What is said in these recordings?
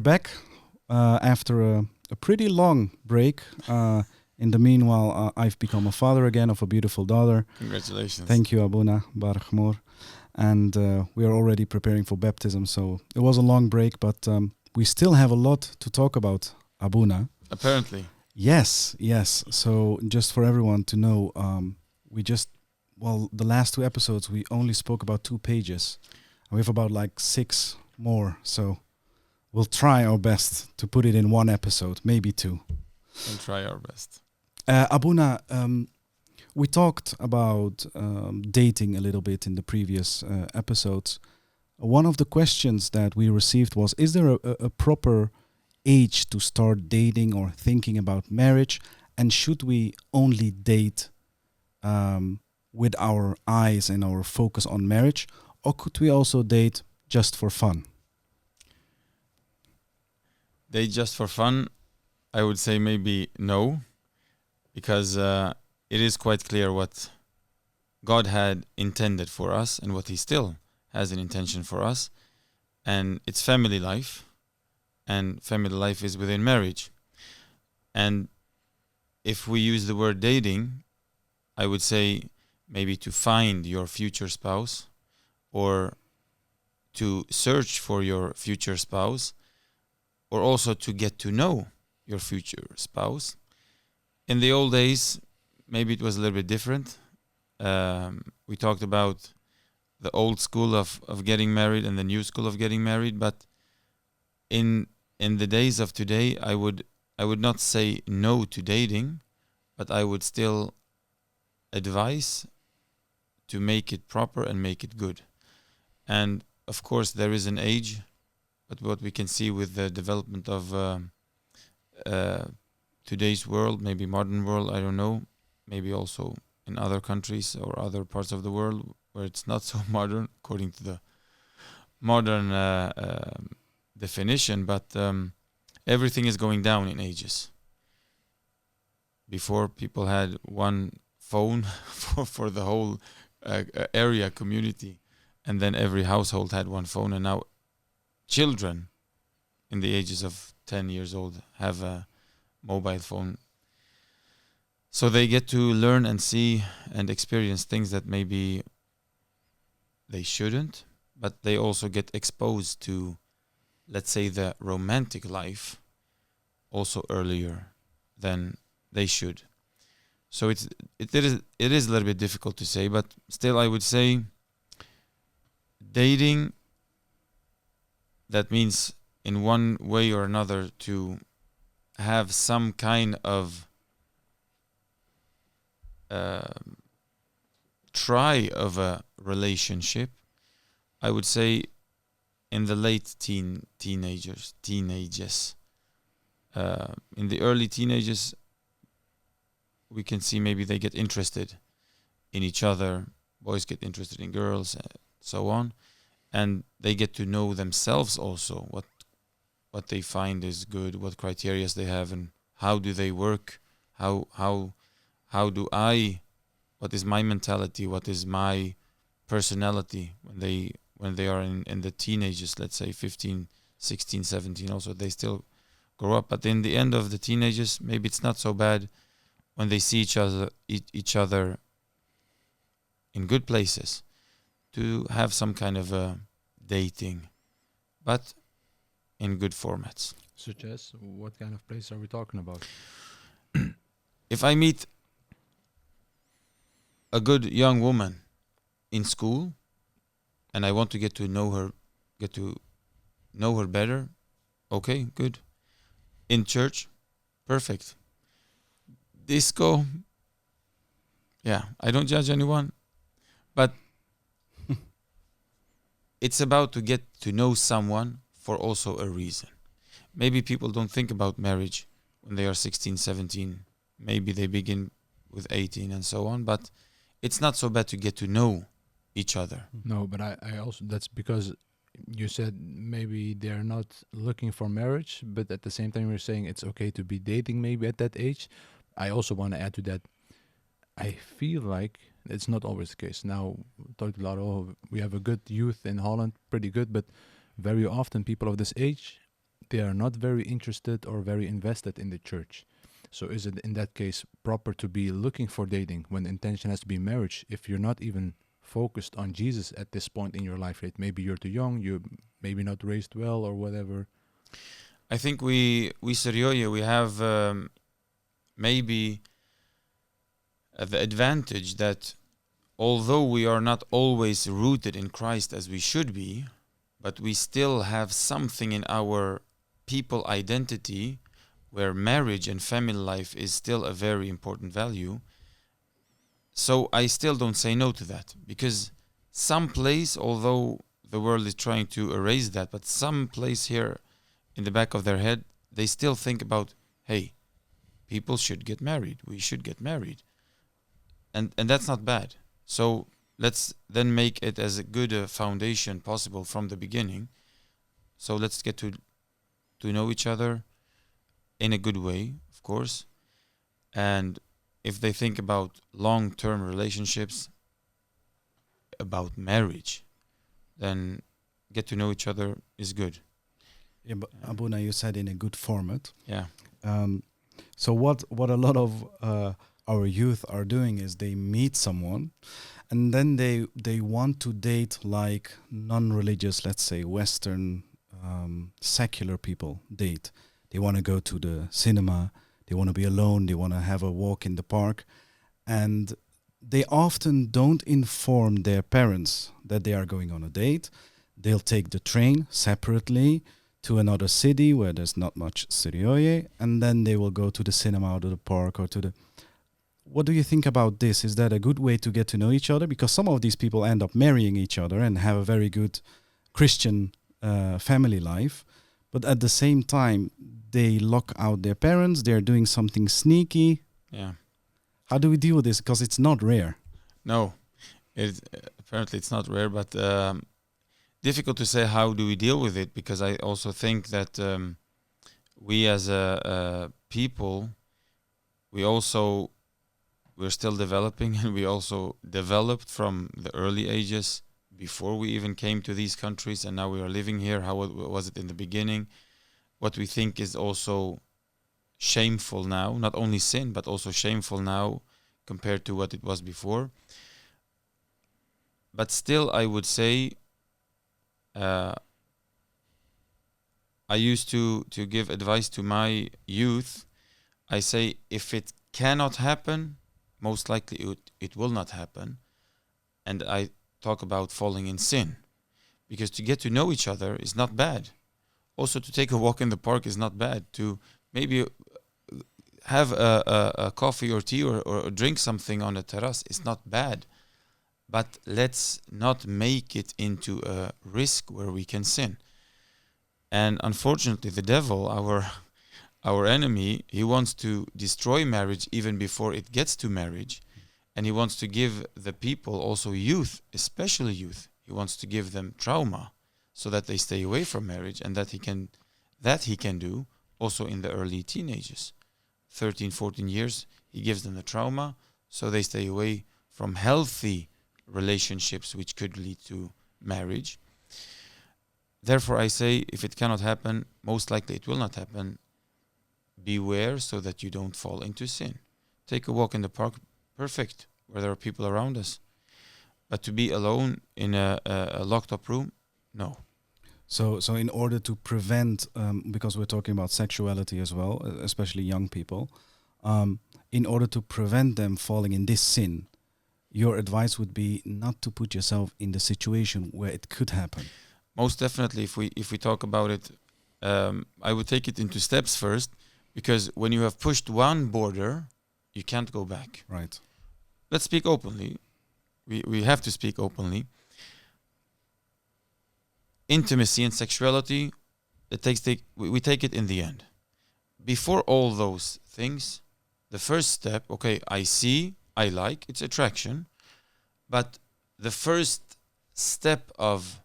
back after a pretty long break. In the meanwhile, I've become a father again of a beautiful daughter. Congratulations. Thank you, Abuna Barak. And we are already preparing for baptism. So it was a long break, but we still have a lot to talk about, Abuna. Apparently. Yes. So just for everyone to know, the last 2 episodes, we only spoke about 2 pages. We have about like 6 more. So we'll try our best to put it in 1 episode, maybe 2. We'll try our best. Abuna, we talked about dating a little bit in the previous episodes. One of the questions that we received was, is there a proper age to start dating or thinking about marriage? And should we only date with our eyes and our focus on marriage? Or could we also date just for fun? Date just for fun? I would say maybe no. Because it is quite clear what God had intended for us and what He still has an intention for us. And it's family life. And family life is within marriage. And if we use the word dating, I would say maybe to find your future spouse or to search for your future spouse or also to get to know your future spouse. In the old days, maybe it was a little bit different. We talked about the old school of getting married and the new school of getting married, but in the days of today, I would not say no to dating, but I would still advise to make it proper and make it good. And of course, there is an age, but what we can see with the development of today's world, maybe modern world, I don't know, maybe also in other countries or other parts of the world where it's not so modern according to the modern definition, but everything is going down in ages. Before, people had one phone for the whole area community, and then every household had one phone, and now children in the ages of 10 years old have a mobile phone. So they get to learn and see and experience things that maybe they shouldn't, but they also get exposed to, let's say, the romantic life also earlier than they should. So it is a little bit difficult to say, but still I would say dating, that means in one way or another to have some kind of try of a relationship, I would say in the late teenagers. In the early teenagers, we can see maybe they get interested in each other. Boys get interested in girls, so on, and they get to know themselves also. What they find is good, what criteria they have, and how do they work? How do I? What is my mentality? What is my personality when they are in the teenagers? Let's say 15, 16, 17. Also, they still grow up. But in the end of the teenagers, maybe it's not so bad when they see each other in good places to have some kind of dating, but in good formats. Such as, what kind of place are we talking about? If I meet a good young woman in school and I want to get to know her better, okay, good. In church, perfect. Disco, yeah, I don't judge anyone, but it's about to get to know someone for also a reason. Maybe people don't think about marriage when they are 16, 17. Maybe they begin with 18 and so on, but it's not so bad to get to know each other. No, but I also, that's because you said maybe they're not looking for marriage, but at the same time you're saying it's okay to be dating maybe at that age. I also want to add to that, I feel like it's not always the case. Now, we talked a lot, we have a good youth in Holland, pretty good, but very often people of this age they are not very interested or very invested in the church. So is it in that case proper to be looking for dating when the intention has to be marriage if you're not even focused on Jesus at this point in your life? Right? Maybe you're too young, you maybe not raised well or whatever. I think we Serioye, we have maybe the advantage that although we are not always rooted in Christ as we should be, but we still have something in our people identity where marriage and family life is still a very important value. So I still don't say no to that, because some place, although the world is trying to erase that, but some place here in the back of their head, they still think about, hey, people should get married. We should get married. And that's not bad. So let's then make it as a good a foundation possible from the beginning. So let's get to know each other in a good way, of course. And if they think about long-term relationships, about marriage, then get to know each other is good. Yeah, but Abuna, you said in a good format. Yeah. So what a lot of our youth are doing is they meet someone, and then they want to date like non-religious, let's say Western secular people date. They want to go to the cinema. They want to be alone. They want to have a walk in the park, and they often don't inform their parents that they are going on a date. They'll take the train separately to another city where there's not much Syriac, and then they will go to the cinema or to the park or to the... What do you think about this? Is that a good way to get to know each other? Because some of these people end up marrying each other and have a very good Christian family life, but at the same time, they lock out their parents, they're doing something sneaky. Yeah. How do we deal with this? Because it's not rare. No, apparently it's not rare, but difficult to say how do we deal with it, because I also think that we as a people, we're still developing, and we also developed from the early ages before we even came to these countries, and now we are living here. How was it in the beginning? What we think is also shameful now, not only sin, but also shameful now compared to what it was before. But still, I would say, I used to give advice to my youth. I say, if it cannot happen, most likely it will not happen. And I talk about falling in sin, because to get to know each other is not bad. Also, to take a walk in the park is not bad. To maybe have a coffee or tea or drink something on the terrace is not bad. But let's not make it into a risk where we can sin. And unfortunately, the devil, our enemy, he wants to destroy marriage even before it gets to marriage. And he wants to give the people, also youth, especially youth, he wants to give them trauma so that they stay away from marriage, and that he can do also in the early teenagers. 13, 14 years, he gives them the trauma so they stay away from healthy relationships which could lead to marriage. Therefore, I say, if it cannot happen, most likely it will not happen. Beware so that you don't fall into sin. Take a walk in the park, perfect, where there are people around us. But to be alone in a locked up room, no. So in order to prevent, because we're talking about sexuality as well, especially young people, in order to prevent them falling in this sin, your advice would be not to put yourself in the situation where it could happen. Most definitely, if we talk about it, I would take it into steps first, because when you have pushed one border, you can't go back. Right. Let's speak openly. We have to speak openly. Intimacy and sexuality, we take it in the end. Before all those things, the first step, okay, I see, I like, it's attraction, but the first step of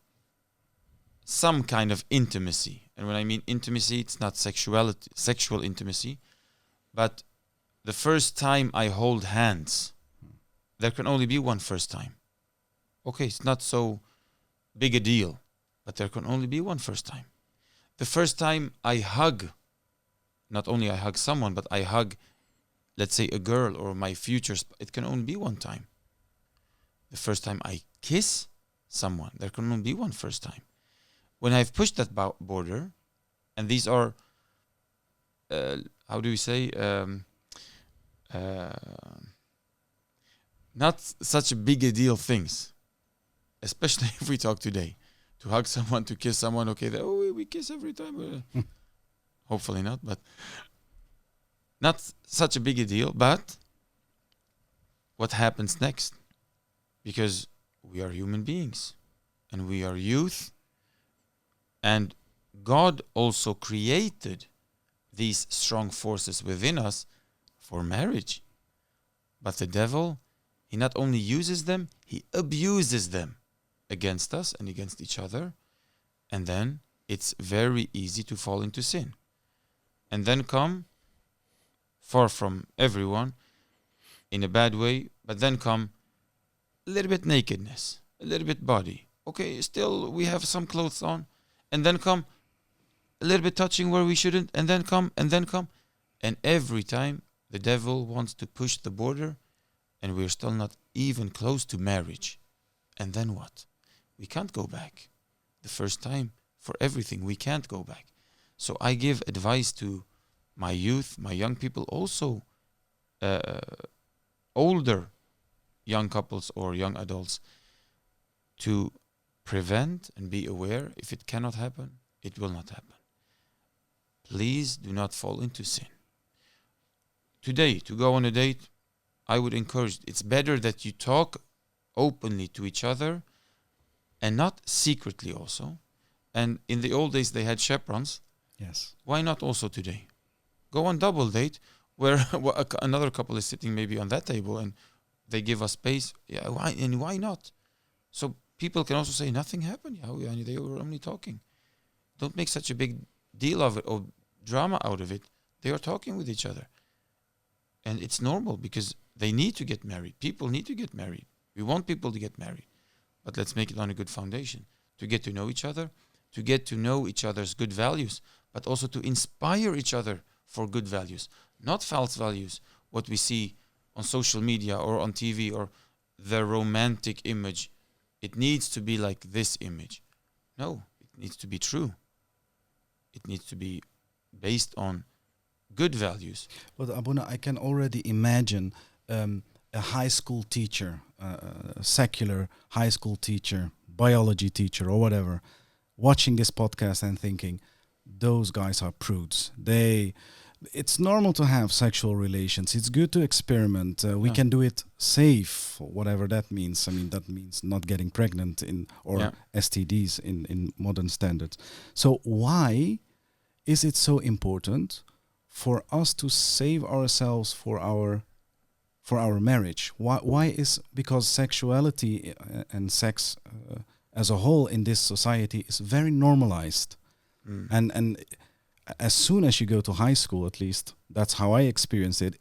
some kind of intimacy, and when I mean intimacy, it's not sexual intimacy, but the first time I hold hands, there can only be one first time. Okay, it's not so big a deal, but there can only be one first time. The first time I hug, not only I hug someone, but I hug, let's say, a girl or my future, it can only be one time. The first time I kiss someone, there can only be one first time. When I've pushed that border, and these are, how do we say, not such a big a deal things, especially if we talk today. To hug someone, to kiss someone, okay, we kiss every time. Hopefully not, but not such a big a deal. But what happens next? Because we are human beings and we are youth, and God also created these strong forces within us for marriage. But the devil, he not only uses them, he abuses them against us and against each other. And then it's very easy to fall into sin. And then come, far from everyone, in a bad way, but then come a little bit nakedness, a little bit body. Okay, still we have some clothes on. And then come a little bit touching where we shouldn't, and then come, and then come. And every time the devil wants to push the border, and we're still not even close to marriage. And then what? We can't go back. The first time for everything, we can't go back. So I give advice to my youth, my young people, also older young couples or young adults, to prevent and be aware. If it cannot happen, it will not happen. Please do not fall into sin. Today, to go on a date, I would encourage, it's better that you talk openly to each other and not secretly also. And in the old days, they had chaperones. Yes. Why not also today? Go on double date where another couple is sitting maybe on that table and they give us space. Yeah, why not? So people can also say nothing happened. Yeah, they were only talking. Don't make such a big deal of it or drama out of it. They are talking with each other. And it's normal because they need to get married. People need to get married. We want people to get married. But let's make it on a good foundation. To get to know each other, to get to know each other's good values, but also to inspire each other for good values. Not false values, what we see on social media or on TV or the romantic image. It needs to be like this image. No, it needs to be true. It needs to be based on good values. But Abuna, I can already imagine a high school teacher, a secular high school teacher, biology teacher or whatever, watching this podcast and thinking, those guys are prudes. It's normal to have sexual relations. It's good to experiment. We can do it safe, whatever that means. I mean, that means not getting pregnant or STDs in modern standards. So why is it so important for us to save ourselves for our marriage? Why is because sexuality and sex as a whole in this society is very normalized, and as soon as you go to high school, at least that's how I experienced it.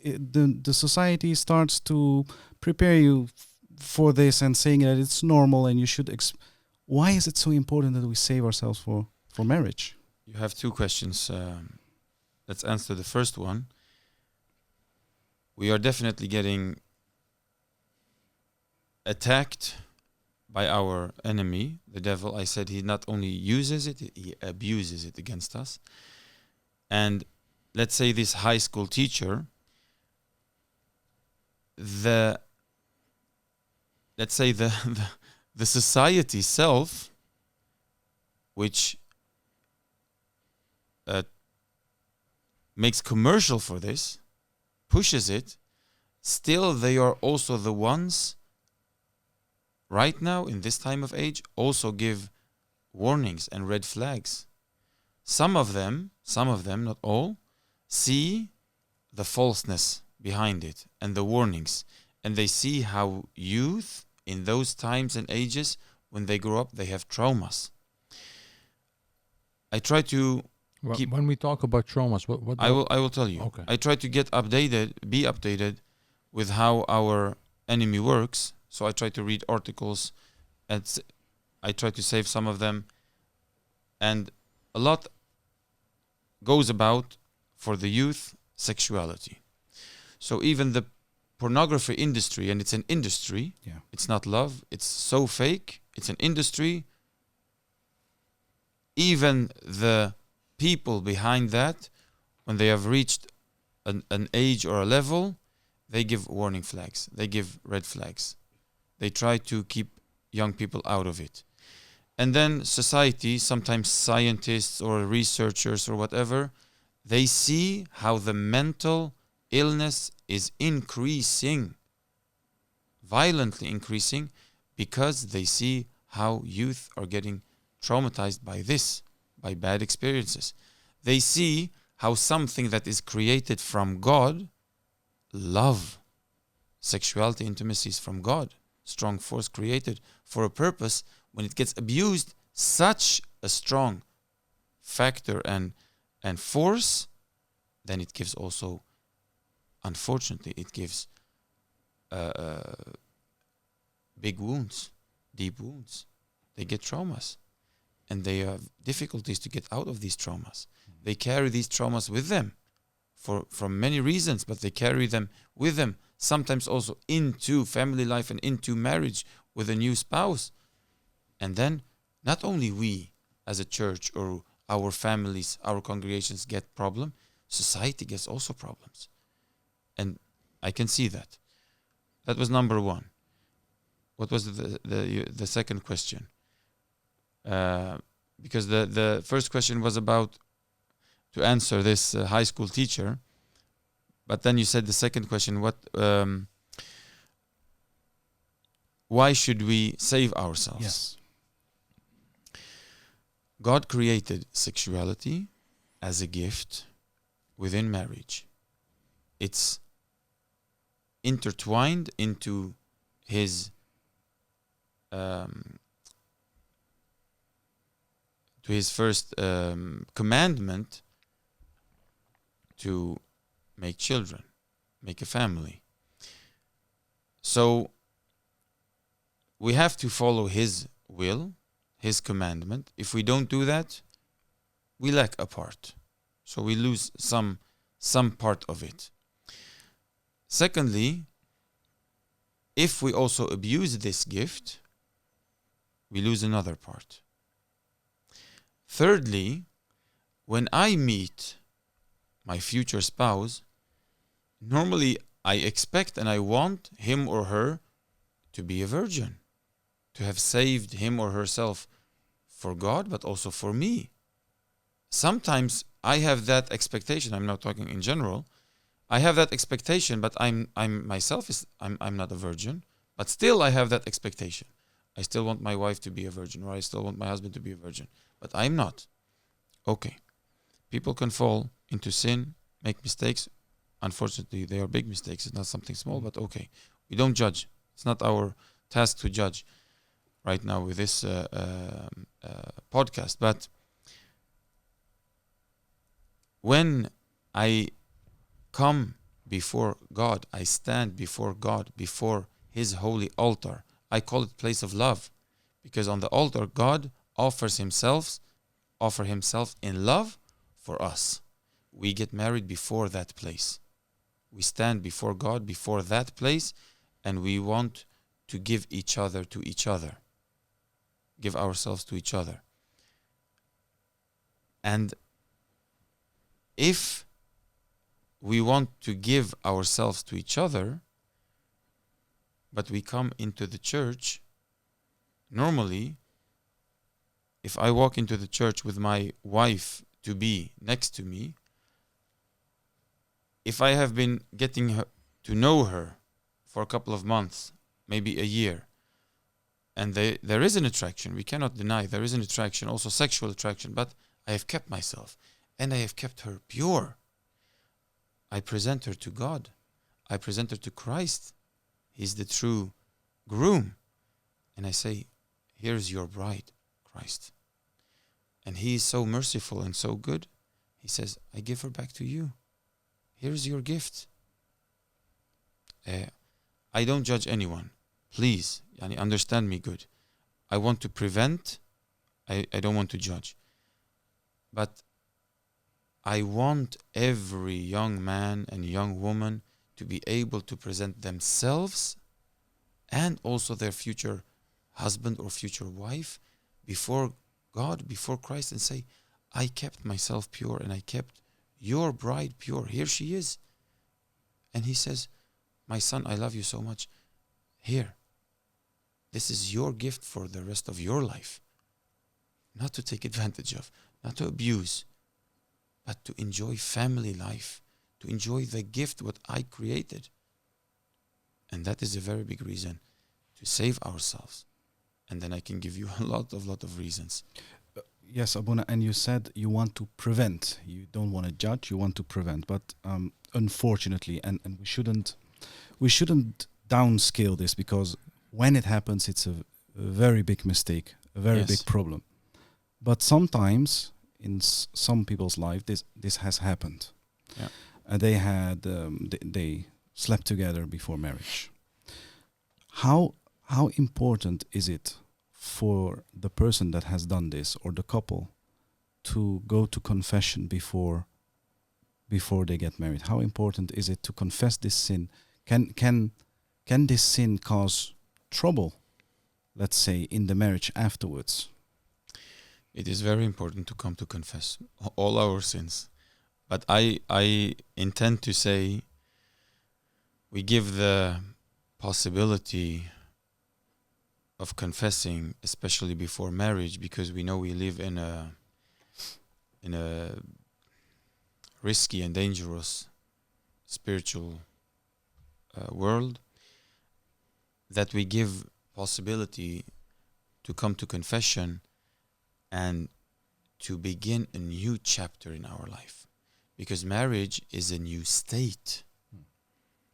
The society starts to prepare you for this and saying that it's normal and you should. Why is it so important that we save ourselves for marriage? You have two questions. Let's answer the first one. We are definitely getting attacked by our enemy, the devil. I said he not only uses it, he abuses it against us. And let's say this high school teacher, the society self, which makes commercial for this, pushes it, still they are also the ones right now in this time of age also give warnings and red flags. Some of them, not all, see the falseness behind it and the warnings, and they see how youth in those times and ages, when they grow up, they have traumas. I try to when we talk about traumas, what I will tell you. Okay. I try to be updated with how our enemy works. So I try to read articles, and I try to save some of them. And a lot goes about for the youth sexuality. So even the pornography industry, and it's an industry, Yeah. it's not love, it's so fake, it's an industry. Even the people behind that, when they have reached an age or a level, they give warning flags, they give red flags. They try to keep young people out of it. And then society, sometimes scientists or researchers or whatever, they see how the mental illness is increasing, violently increasing, because they see how youth are getting traumatized by this, by bad experiences. They see how something that is created from God, love, sexuality, intimacy is from God, strong force created for a purpose, when it gets abused, such a strong factor and force, then it gives also, unfortunately, it gives big wounds, deep wounds. They get traumas, and they have difficulties to get out of these traumas. They carry these traumas with them for many reasons, but they carry them with them, sometimes also into family life and into marriage with a new spouse. And then not only we as a church or our families, our congregations get problem, society gets also problems. And I can see that. That was number one. What was the second question? Because the first question was about to answer this high school teacher, but then you said the second question, why should we save ourselves? Yes. God created sexuality as a gift within marriage. It's intertwined into his first commandment to make children, make a family. So we have to follow his will, his commandment. If we don't do that, we lack a part. So we lose some part of it. Secondly, if we also abuse this gift, we lose another part. Thirdly, when I meet my future spouse, normally I expect and I want him or her to be a virgin, to have saved him or herself for God, but also for me. Sometimes I have that expectation. I'm not talking in general. I have that expectation, but I'm not a virgin, but still I have that expectation. I still want my wife to be a virgin, or I still want my husband to be a virgin, but I'm not. Okay. People can fall into sin, make mistakes. Unfortunately, they are big mistakes. It's not something small, but okay. We don't judge. It's not our task to judge right now with this podcast. But when I come before God, I stand before God, before his holy altar. I call it place of love, because on the altar, God offers himself in love for us. We get married before that place. We stand before God, before that place, and we want to give each other to each other. Give ourselves to each other. And if we want to give ourselves to each other, but we come into the church, normally, if I walk into the church with my wife to be next to me, if I have been getting her, to know her for a couple of months, maybe a year, and there is an attraction, we cannot deny there is an attraction, also sexual attraction, but I have kept myself and I have kept her pure. I present her to God. I present her to Christ. He's the true groom. And I say, here's your bride, Christ. And he is so merciful and so good. He says, I give her back to you. Here's your gift. I don't judge anyone. Please, understand me good. I want to prevent. I don't want to judge. But I want every young man and young woman to be able to present themselves and also their future husband or future wife before God, before Christ, and say, I kept myself pure and I kept your bride pure. Here she is. And he says, my son, I love you so much. Here, this is your gift for the rest of your life. Not to take advantage of, not to abuse, but to enjoy family life, to enjoy the gift what I created. And that is a very big reason to save ourselves. And then I can give you a lot of reasons. Yes, Abuna, and you said you want to prevent. You don't want to judge, you want to prevent. But unfortunately, and we shouldn't downscale this, because when it happens, it's a very big mistake, a very Yes. big problem. But sometimes in some people's life, this has happened. Yeah. They slept together before marriage. How important is it for the person that has done this, or the couple, to go to confession before they get married? How important is it to confess this sin? Can this sin cause trouble, let's say, in the marriage afterwards? It is very important to come to confess all our sins. But I intend to say we give the possibility of confessing, especially before marriage, because we know we live in a risky and dangerous spiritual world, that we give possibility to come to confession and to begin a new chapter in our life, because marriage is a new state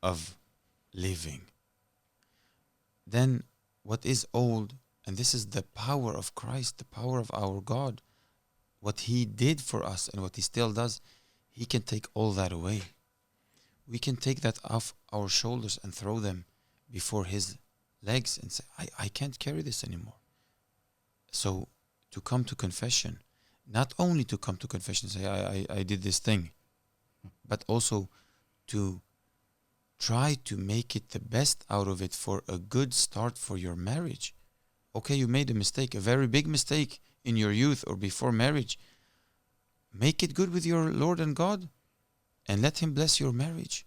of living. Then what is old, and this is the power of Christ, the power of our God, what he did for us and what he still does, he can take all that away. We can take that off our shoulders and throw them before his legs and say, I can't carry this anymore. So to come to confession, not only to come to confession and say, I did this thing, but also to try to make it the best out of it for a good start for your marriage. Okay, you made a mistake, a very big mistake in your youth or before marriage. Make it good with your Lord and God and let him bless your marriage.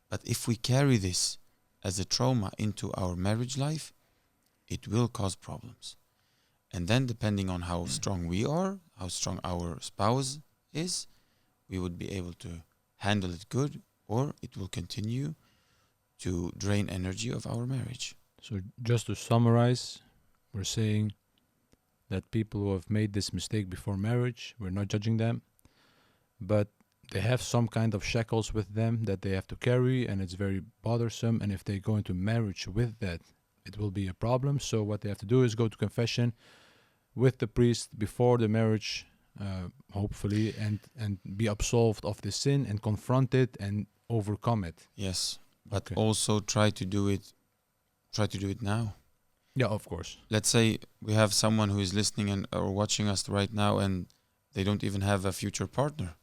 But if we carry this as a trauma into our marriage life, it will cause problems. And then depending on how strong we are, how strong our spouse is, we would be able to handle it good, or it will continue to drain energy of our marriage. So just to summarize, we're saying that people who have made this mistake before marriage, we're not judging them, but they have some kind of shackles with them that they have to carry, and it's very bothersome. And if they go into marriage with that, it will be a problem. So what they have to do is go to confession with the priest before the marriage, hopefully, and be absolved of the sin and confront it and overcome it. Yes, but Okay. also try to do it now. Yeah, of course. Let's say we have someone who is listening and or watching us right now, and they don't even have a future partner,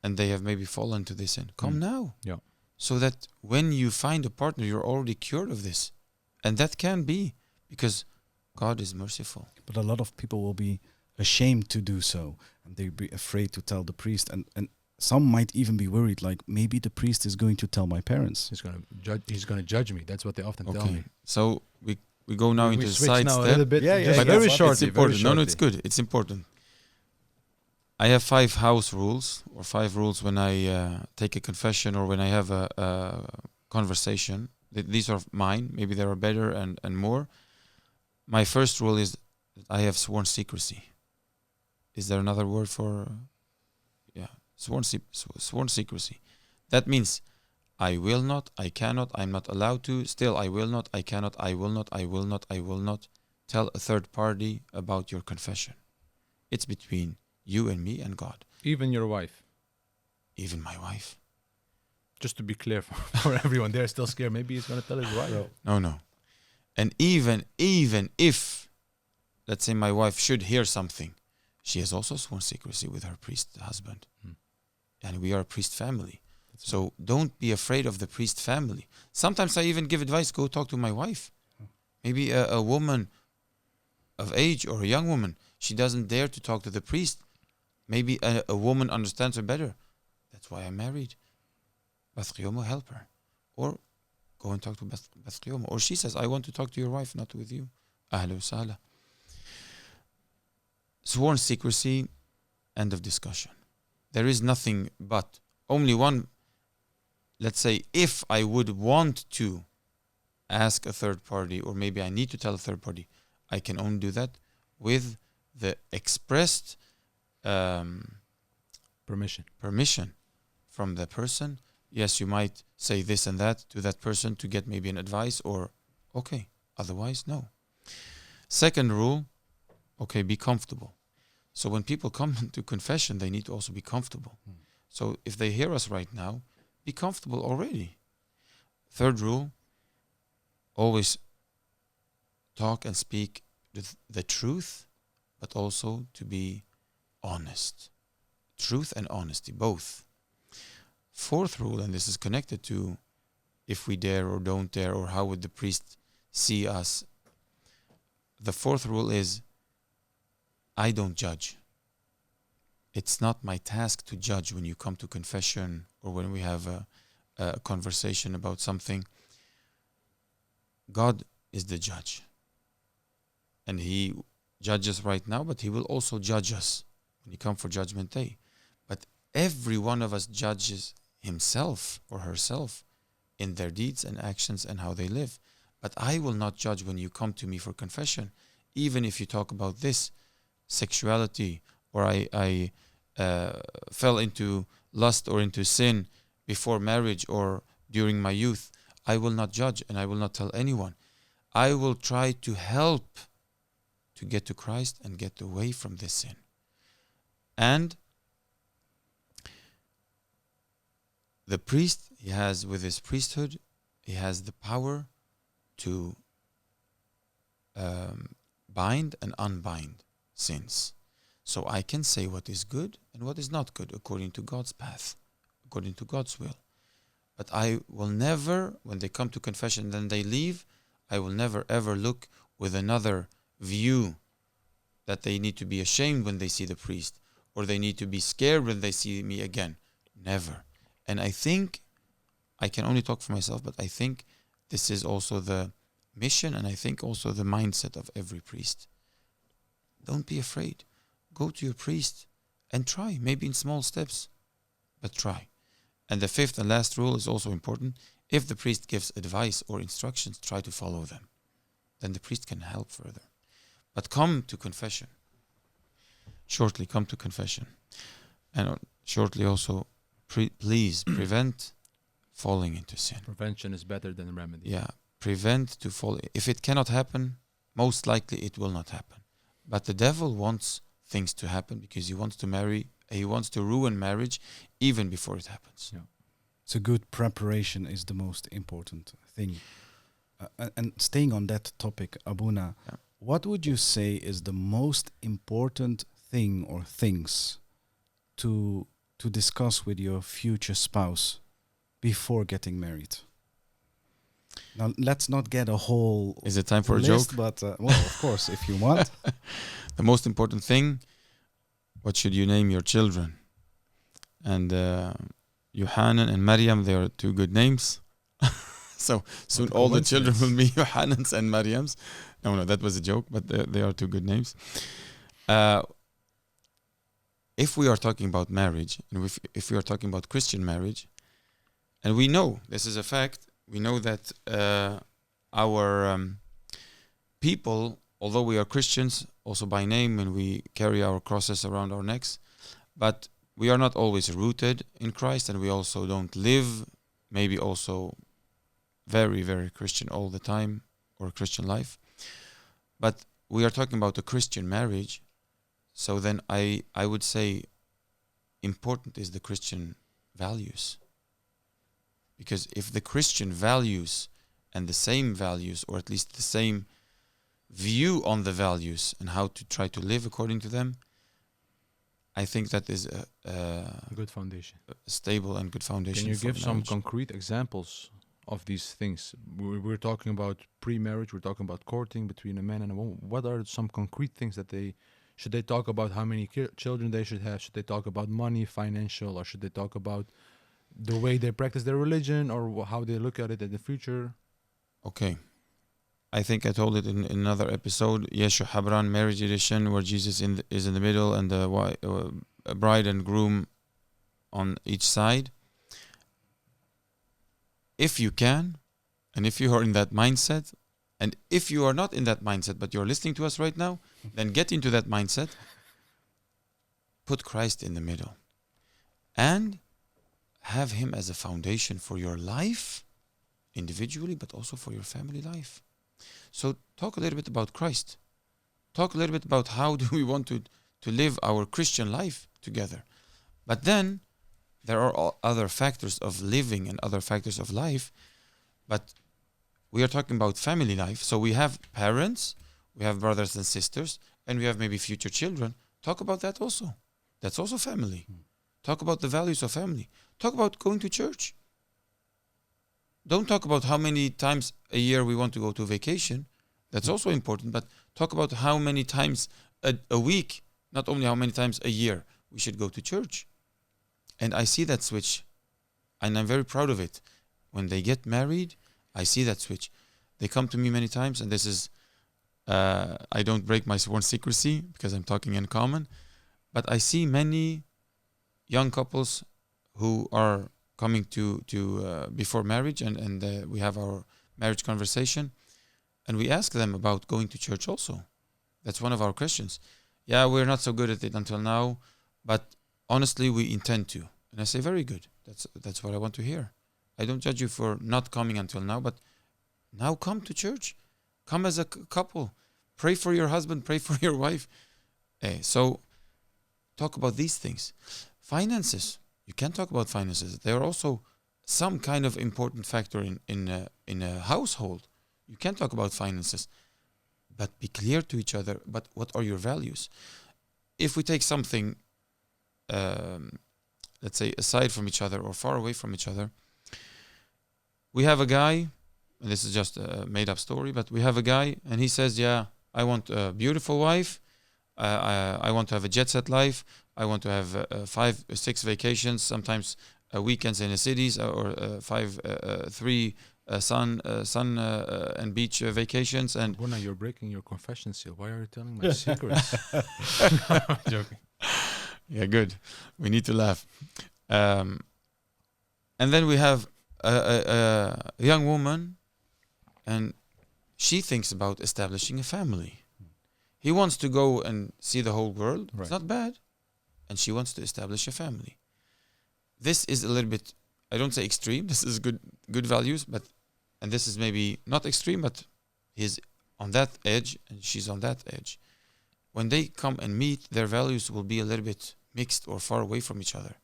and they have maybe fallen to this sin. Come now. Yeah. So that when you find a partner, you're already cured of this. And that can be because God is merciful. But a lot of people will be ashamed to do so, and they'll be afraid to tell the priest, and some might even be worried, like, maybe the priest is going to tell my parents. He's gonna judge me. That's what they often tell me. So we go now into We the switch side now a step. little bit. Yeah, yeah, just yeah. very It's shortly. It's important. Very No, it's shortly. good. It's important. I have 5 house rules or 5 rules when I take a confession or when I have a conversation. These are mine. Maybe there are better and more. My first rule is that I have sworn secrecy. Is there another word for? Sworn secrecy. That means I will not, I cannot, I'm not allowed to. Still, I will not, I cannot, I will not, I will not, I will not tell a third party about your confession. It's between you and me and God. Even your wife. Even my wife. Just to be clear for everyone, they're still scared. Maybe he's gonna tell his wife. No. And even if, let's say my wife should hear something, she has also sworn secrecy with her priest husband. Mm. And we are a priest family. That's So don't be afraid of the priest family. Sometimes I even give advice, go talk to my wife. Maybe a woman of age or a young woman, she doesn't dare to talk to the priest. Maybe a woman understands her better. That's why I'm married. Beth Qiyoma, help her. Or go and talk to Beth Qiyoma. Or she says, I want to talk to your wife, not with you. Ahla wa sahla. Sworn secrecy, end of discussion. There is nothing but only one. Let's say if I would want to ask a third party, or maybe I need to tell a third party, I can only do that with the expressed permission from the person. Yes, you might say this and that to that person to get maybe an advice, or okay, otherwise no. Second rule, okay, be comfortable. So when people come to confession, they need to also be comfortable. So if they hear us right now, be comfortable already. Third rule, always talk and speak the truth, but also to be honest. Truth and honesty, both. Fourth rule, and this is connected to if we dare or don't dare, or how would the priest see us. The fourth rule is, I don't judge. It's not my task to judge when you come to confession or when we have a conversation about something. God is the judge. And He judges right now, but He will also judge us when He comes for Judgment Day. But every one of us judges himself or herself in their deeds and actions and how they live. But I will not judge when you come to me for confession, even if you talk about this, sexuality, or I fell into lust or into sin before marriage or during my youth. I will not judge, and I will not tell anyone. I will try to help to get to Christ and get away from this sin. And the priest, he has, with his priesthood, he has the power to bind and unbind sins. So I can say what is good and what is not good according to God's path, according to God's will. But I will never, when they come to confession and then they leave, I will never ever look with another view that they need to be ashamed when they see the priest, or they need to be scared when they see me again. Never. And I think, I can only talk for myself, but I think this is also the mission, and I think also the mindset of every priest. Don't be afraid. Go to your priest and try, maybe in small steps, but try. And the fifth and last rule is also important. If the priest gives advice or instructions, try to follow them. Then the priest can help further. But come to confession. Shortly, come to confession. And shortly also, please prevent falling into sin. Prevention is better than remedy. Yeah, prevent to fall. If it cannot happen, most likely it will not happen. But the devil wants things to happen because he wants to marry. He wants to ruin marriage even before it happens. Yeah. So good preparation is the most important thing. And staying on that topic, Abuna, what would you say is the most important thing or things to discuss with your future spouse before getting married? Now, let's not get a whole Is it time for list, a joke? but well, of course, if you want. The most important thing, what should you name your children? And Yuhanun and Maryam, they are two good names. So soon all the children will be Yohanans and Maryams. No, that was a joke, but they are two good names. If we are talking about marriage, and if we are talking about Christian marriage, and we know, this is a fact, we know that our people, although we are Christians, also by name, and we carry our crosses around our necks, but we are not always rooted in Christ, and we also don't live, maybe also very, very Christian all the time, or a Christian life. But we are talking about a Christian marriage, so then I would say important is the Christian values. Because if the Christian values and the same values, or at least the same view on the values and how to try to live according to them, I think that is A good foundation. a stable and good foundation. Can you for give some marriage. concrete examples of these things? We're talking about pre-marriage. We're talking about courting between a man and a woman. What are some concrete things that they should they talk about? How many children they should have? Should they talk about money, financial, or should they talk about the way they practice their religion, or how they look at it in the future? Okay. I think I told it in another episode, Yeshu Habran Marriage Edition, where Jesus is in the middle and the bride and groom on each side. If you can, and if you are in that mindset, and if you are not in that mindset, but you're listening to us right now, then get into that mindset. Put Christ in the middle. And have Him as a foundation for your life, individually, but also for your family life. So talk a little bit about Christ. Talk a little bit about how do we want to live our Christian life together. But then there are other factors of living and other factors of life. But we are talking about family life. So we have parents, we have brothers and sisters, and we have maybe future children. Talk about that also. That's also family. Talk about the values of family. Talk about going to church. Don't talk about how many times a year we want to go to vacation. That's also important, but talk about how many times a week, not only how many times a year we should go to church. And I see that switch, and I'm very proud of it. When they get married, I see that switch. They come to me many times, and this is, I don't break my sworn secrecy because I'm talking in common, but I see many young couples who are coming to before marriage, and we have our marriage conversation, and we ask them about going to church also. That's one of our questions. Yeah, we're not so good at it until now, but honestly, we intend to. And I say, very good. That's what I want to hear. I don't judge you for not coming until now, but now come to church. Come as a couple. Pray for your husband. Pray for your wife. So talk about these things. Finances. You can talk about finances. They are also some kind of important factor in a household. You can talk about finances, but be clear to each other. But what are your values? If we take something, let's say, aside from each other or far away from each other, we have a guy, and this is just a made-up story, but we have a guy, and he says, yeah, I want a beautiful wife. I want to have a jet-set life. I want to have 5 or 6 vacations, sometimes weekends in the cities, or 3 sun and beach vacations. And Abuna, you're breaking your confession seal. Why are you telling my secrets? I'm joking. Yeah, good. We need to laugh. And then we have a young woman, and she thinks about establishing a family. He wants to go and see the whole world. Right. It's not bad. And she wants to establish a family. This is a little bit, I don't say extreme. This is good values, and this is maybe not extreme, but he's on that edge and she's on that edge. When they come and meet, their values will be a little bit mixed or far away from each other.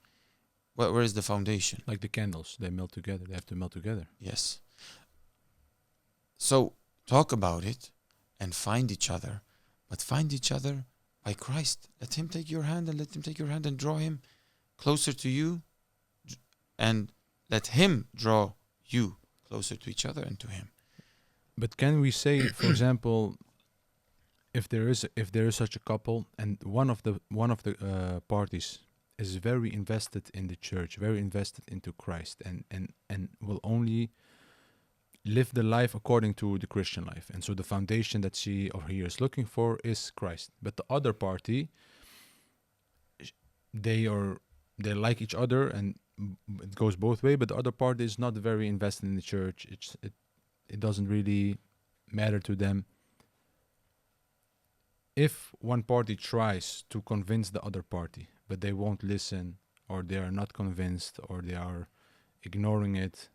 Where is the foundation? Like the candles, they melt together. They have to melt together. Yes. So talk about it and find each other, but find each other by Christ. Let Him take your hand, and let Him take your hand and draw him closer to you, and let Him draw you closer to each other and to Him. But can we say, for example, if there is such a couple, and one of the parties is very invested in the church, very invested into Christ, and will only live the life according to the Christian life, and so the foundation that she or he is looking for is Christ. But the other party, they like each other, and it goes both ways. But the other party is not very invested in the church. It doesn't really matter to them. If one party tries to convince the other party, but they won't listen, or they are not convinced, or they are ignoring it,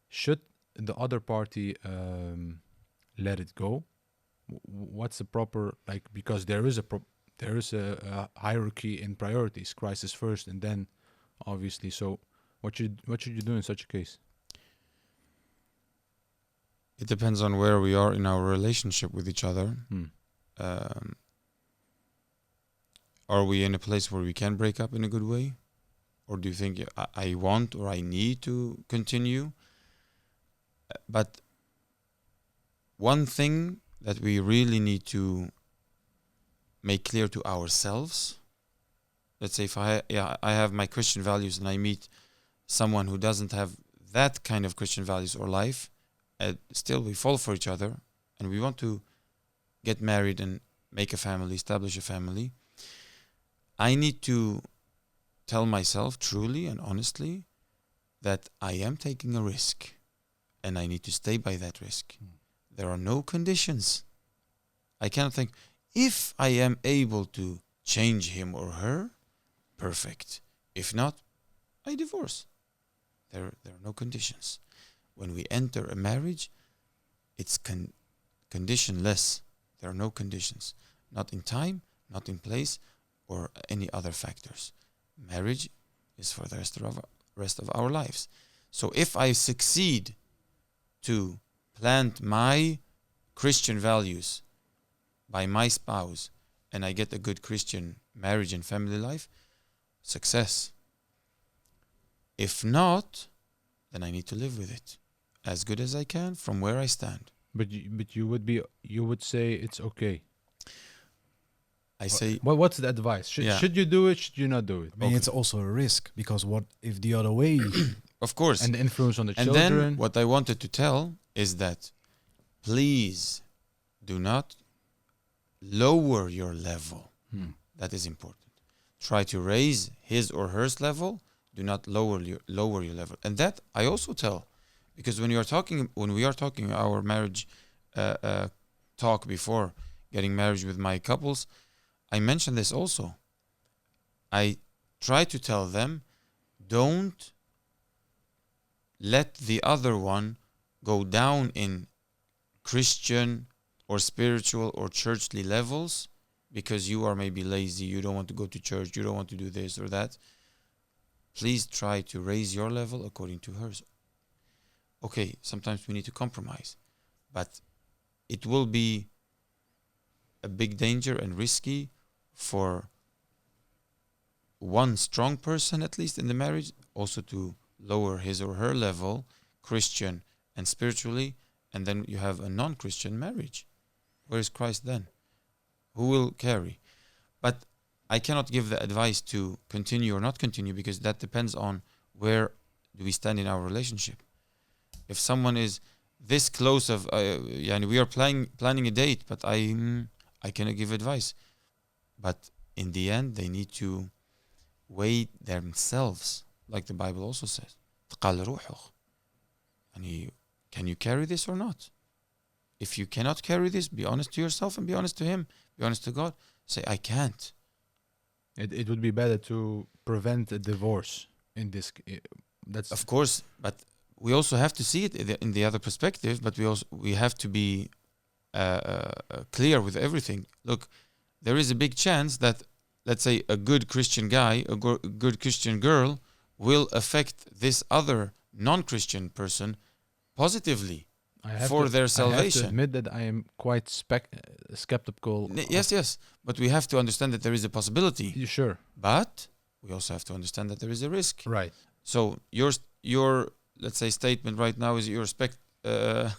should the other party let it go? What's the proper, because there is a hierarchy in priorities. Christ is first, and then obviously. So what should you do in such a case? It depends on where we are in our relationship with each other. are we in a place where we can break up in a good way? Or do you think I want or I need to continue? But one thing that we really need to make clear to ourselves, let's say if I have my Christian values and I meet someone who doesn't have that kind of Christian values or life, still we fall for each other and we want to get married and make a family, establish a family, I need to tell myself truly and honestly that I am taking a risk and I need to stay by that risk. There are no conditions. I cannot think, if I am able to change him or her, perfect. If not, I divorce. There are no conditions. When we enter a marriage, it's conditionless. There are no conditions. Not in time, not in place, or any other factors. Marriage is for the rest of our lives. So if I succeed to plant my Christian values by my spouse and I get a good Christian marriage and family life, success. If not, then I need to live with it as good as I can from where I stand. But you would say it's okay. I say, Well, what's the advice? Should you do it? Should you not do it? I mean, it's also a risk, because what if the other way? of course. And the influence on the And children. then what I wanted to tell is that please do not lower your level. That is important. Try to raise his or her level. Do not lower your level. And that I also tell, because when we are talking our marriage talk before getting married with my couples, I mentioned this also. I try to tell them, don't let the other one go down in Christian or spiritual or churchly levels because you are maybe lazy, you don't want to go to church, you don't want to do this or that. Please try to raise your level according to hers. Okay, sometimes we need to compromise, but it will be a big danger and risky for one strong person, at least in the marriage, also to lower his or her level, Christian and spiritually, and then you have a non-Christian marriage. Where is Christ then? Who will carry? But I cannot give the advice to continue or not continue, because that depends on where do we stand in our relationship. If someone is this close of, we are planning a date, but I cannot give advice. But in the end, they need to weigh themselves, like the Bible also says. Can you carry this or not? If you cannot carry this, be honest to yourself and be honest to him. Be honest to God. Say, I can't. It would be better to prevent a divorce in this. That's of course, but we also have to see it in the other perspective. But we have to be clear with everything. Look, there is a big chance that, let's say, a good Christian guy, a good Christian girl will affect this other non-Christian person positively for their salvation. I have to admit that I am quite skeptical. Yes, but we have to understand that there is a possibility. Sure. But we also have to understand that there is a risk. Right. So your let's say statement right now is you're spectacular.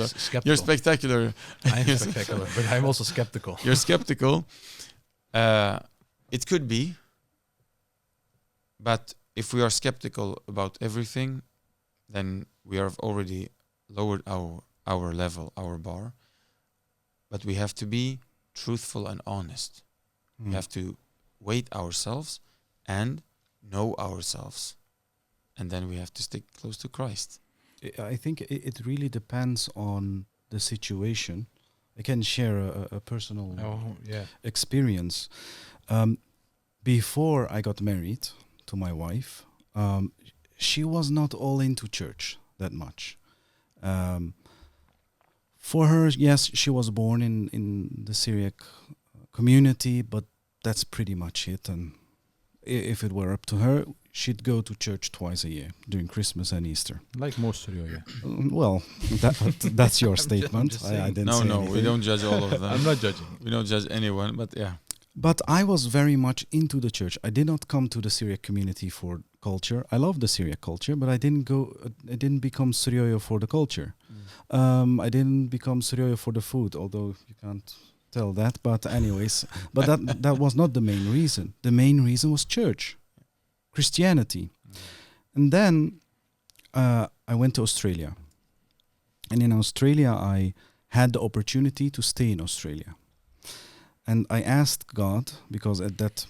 Skeptical. You're spectacular. I'm spectacular, but I'm also skeptical. You're skeptical. It could be. But if we are skeptical about everything, then we have already lowered our level, our bar. But we have to be truthful and honest. We have to weight ourselves and know ourselves. And then we have to stick close to Christ. I think it really depends on the situation. I can share a personal experience. Before I got married to my wife, she was not all into church that much. For her, yes, she was born in the Syriac community, but that's pretty much it. And if it were up to her, she'd go to church twice a year during Christmas and Easter. Like most of you, yeah. Well, that's your statement. just I didn't No, say anything. we don't judge all of them. I'm not judging. We don't judge anyone, but yeah. But I was very much into the church. I did not come to the Syriac community for culture. I love the Syriac culture, but I didn't go. I didn't become Suryoyo for the culture. I didn't become Suryoyo for the food, although you can't tell that. But anyways, but that was not the main reason. The main reason was church, Christianity. And then I went to Australia. And in Australia, I had the opportunity to stay in Australia. And I asked God, because at that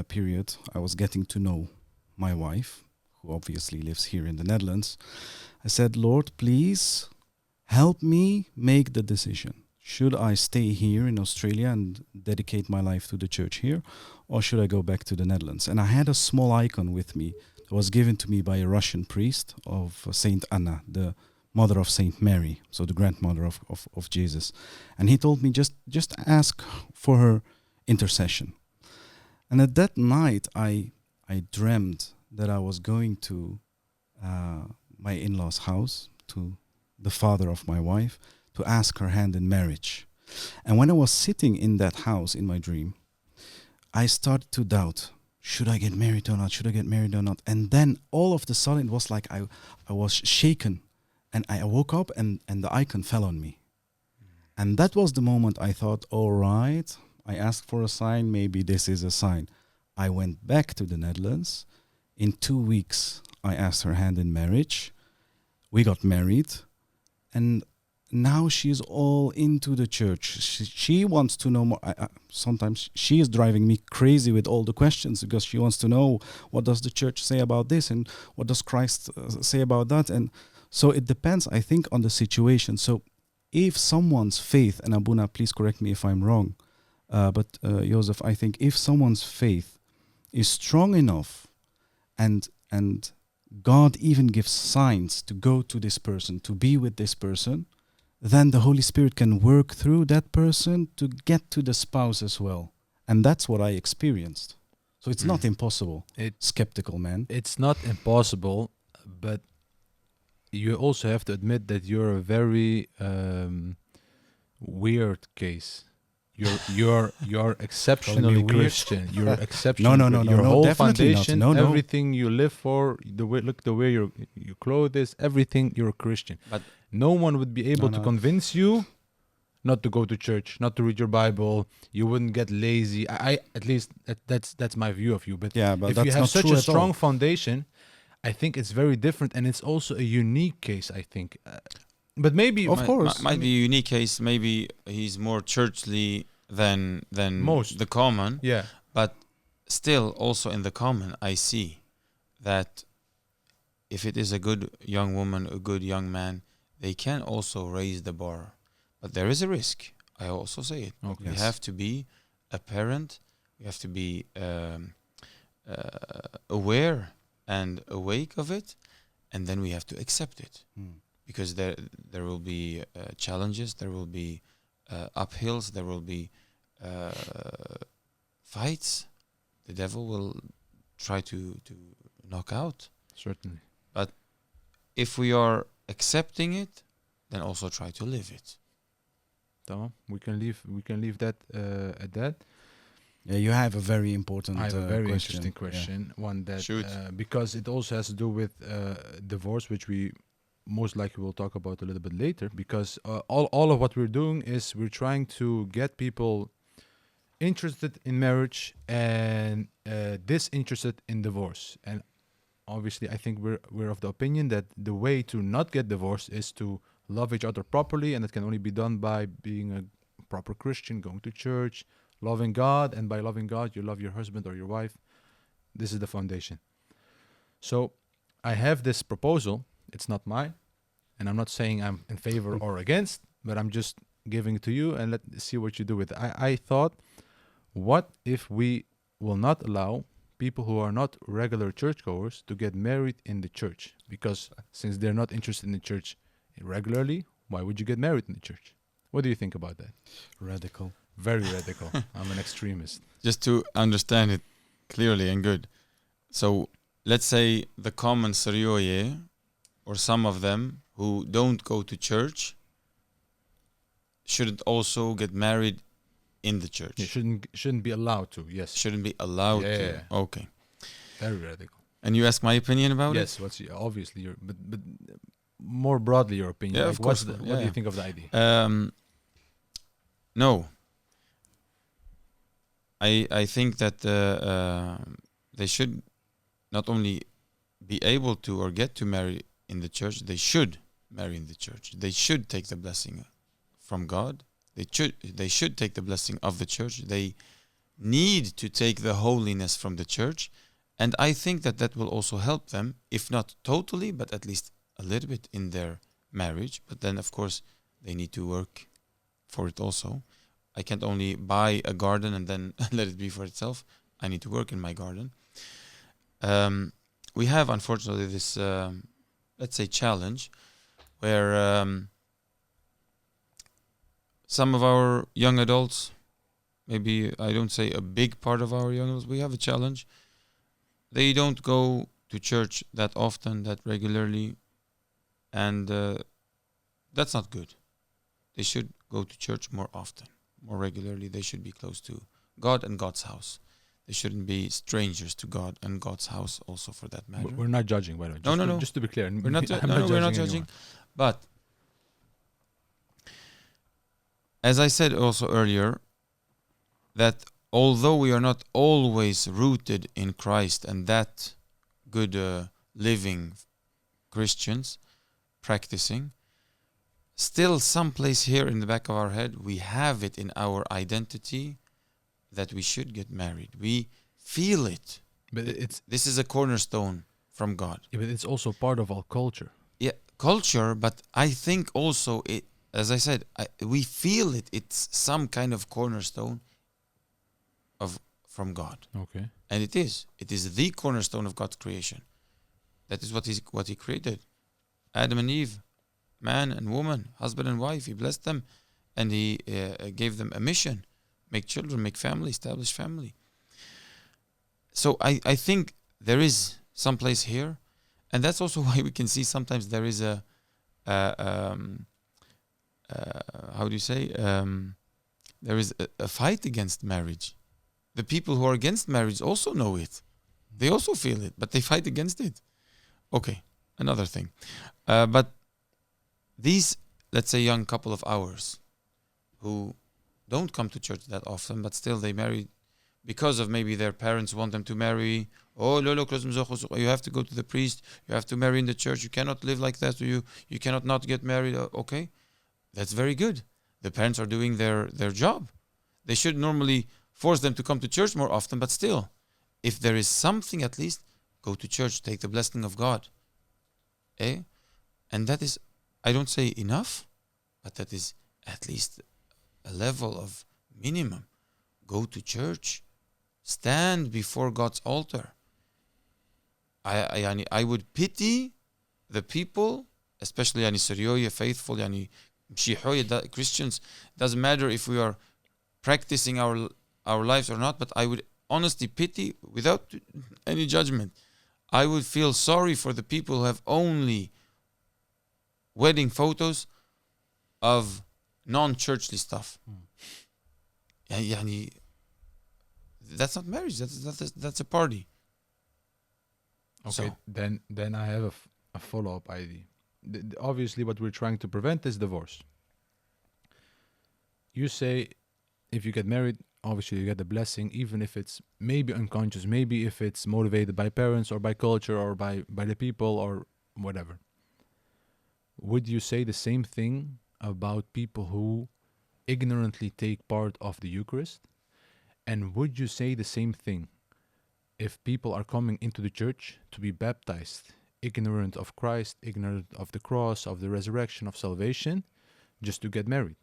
period, I was getting to know my wife, who obviously lives here in the Netherlands. I said, Lord, please help me make the decision. Should I stay here in Australia and dedicate my life to the church here, or should I go back to the Netherlands? And I had a small icon with me that was given to me by a Russian priest of Saint Anna, the mother of Saint Mary, so the grandmother of Jesus. And he told me, just ask for her intercession. And at that night, I dreamed that I was going to my in-laws' house, to the father of my wife, to ask her hand in marriage. And when I was sitting in that house in my dream, I started to doubt, should I get married or not? Should I get married or not? And then all of a sudden, it was like I was shaken. And I woke up and the icon fell on me. And that was the moment I thought, all right, I asked for a sign, maybe this is a sign. I went back to the Netherlands. In 2 weeks, I asked her hand in marriage. We got married. And now she's all into the church. She wants to know more. Sometimes she is driving me crazy with all the questions, because she wants to know, what does the church say about this? And what does Christ say about that? And so it depends, I think, on the situation. So if someone's faith, and Abuna, please correct me if I'm wrong, but Joseph, I think if someone's faith is strong enough, and God even gives signs to go to this person, to be with this person, then the Holy Spirit can work through that person to get to the spouse as well. And that's what I experienced. So it's not impossible. Skeptical man. It's not impossible, but you also have to admit that you're a very weird case. You're exceptionally Christian. You're exceptional. No. Your whole Definitely foundation, not. No. everything you live for, the way your clothes is, everything, you're a Christian. But no one would be able to convince you not to go to church, not to read your Bible. You wouldn't get lazy. I at least that's my view of you. But but if you have such a strong foundation, I think it's very different, and it's also a unique case, I think. But maybe, of course, might be a unique case. Maybe he's more churchly than most, the common. Yeah. But still, also in the common, I see that if it is a good young woman, a good young man, they can also raise the bar. But there is a risk. I also say it. Okay. You have to be a parent. You have to be aware and awake of it, and then we have to accept it, because there will be challenges, there will be uphills, there will be fights. The devil will try to knock out. Certainly. But if we are accepting it, then also try to live it. Tamam. We can leave that at that. Yeah, you have a very important I have a very question. interesting question. Yeah. One that because it also has to do with divorce, which we most likely will talk about a little bit later. Because all of what we're doing is we're trying to get people interested in marriage and disinterested in divorce. And obviously, I think we're of the opinion that the way to not get divorced is to love each other properly, and it can only be done by being a proper Christian, going to church, loving God, and by loving God, you love your husband or your wife. This is the foundation. So I have this proposal. It's not mine, and I'm not saying I'm in favor or against, but I'm just giving it to you, and let's see what you do with it. I thought, what if we will not allow people who are not regular churchgoers to get married in the church? Because since they're not interested in the church regularly, why would you get married in the church? What do you think about that? Radical. Very radical. I'm an extremist. Just to understand it clearly and good. So let's say the common Suryoye, or some of them who don't go to church, should also get married in the church. You shouldn't be allowed to. Yes. Shouldn't be allowed to. Yeah. Okay. Very radical. And you ask my opinion about Yes. Obviously your but more broadly your opinion. Yeah, like of course. what do you think of the idea? it? No. I think that they should not only be able to or get to marry in the church, they should marry in the church. They should take the blessing from God. They should take the blessing of the church. They need to take the holiness from the church. And I think that that will also help them, if not totally, but at least a little bit in their marriage. But then, of course, they need to work for it also. I can't only buy a garden and then let it be for itself. I need to work in my garden. We have, unfortunately, this, let's say, challenge where some of our young adults, maybe I don't say a big part of our young adults, we have a challenge. They don't go to church that often, that regularly, and that's not good. They should go to church more often, more regularly. They should be close to God and God's house. They shouldn't be strangers to God and God's house also, for that matter. We're not judging, by the way. No. Just to be clear. We're not, I'm we're not judging. But as I said also earlier, that although we are not always rooted in Christ and that good living Christians practicing, still someplace here in the back of our head, we have it in our identity that we should get married. We feel it. But This is a cornerstone from God. but it's also part of our culture. Yeah, culture, but I think also, as I said, we feel it. It's some kind of cornerstone from God. Okay. And it is. It is the cornerstone of God's creation. That is what He created. Adam and Eve, man and woman, husband and wife. He blessed them, and He gave them a mission: make children, make family, establish family. So I think there is some place here, and that's also why we can see sometimes there is a how do you say? There is a fight against marriage. The people who are against marriage also know it. They also feel it, but they fight against it. Okay, another thing. But these, let's say, young couple of ours who don't come to church that often, but still they marry because of maybe their parents want them to marry. Oh, you have to go to the priest. You have to marry in the church. You cannot live like that. You cannot not get married. Okay, that's very good. The parents are doing their job. They should normally force them to come to church more often, but still, if there is something, at least go to church, take the blessing of God. And that is, I don't say enough, but that is at least a level of minimum. Go to church, stand before God's altar. I would pity the people, especially Syriac faithful, Christians. Doesn't matter if we are practicing our lives or not, but I would honestly pity, without any judgment, I would feel sorry for the people who have only wedding photos of non-churchly stuff. That's not marriage. That's a party. Okay, So, then I have a follow-up idea. Obviously, what we're trying to prevent is divorce. You say if you get married, obviously you get the blessing, even if it's maybe unconscious, maybe if it's motivated by parents or by culture or by the people or whatever. Would you say the same thing about people who ignorantly take part of the Eucharist? And would you say the same thing if people are coming into the church to be baptized, ignorant of Christ, ignorant of the cross, of the resurrection, of salvation, just to get married?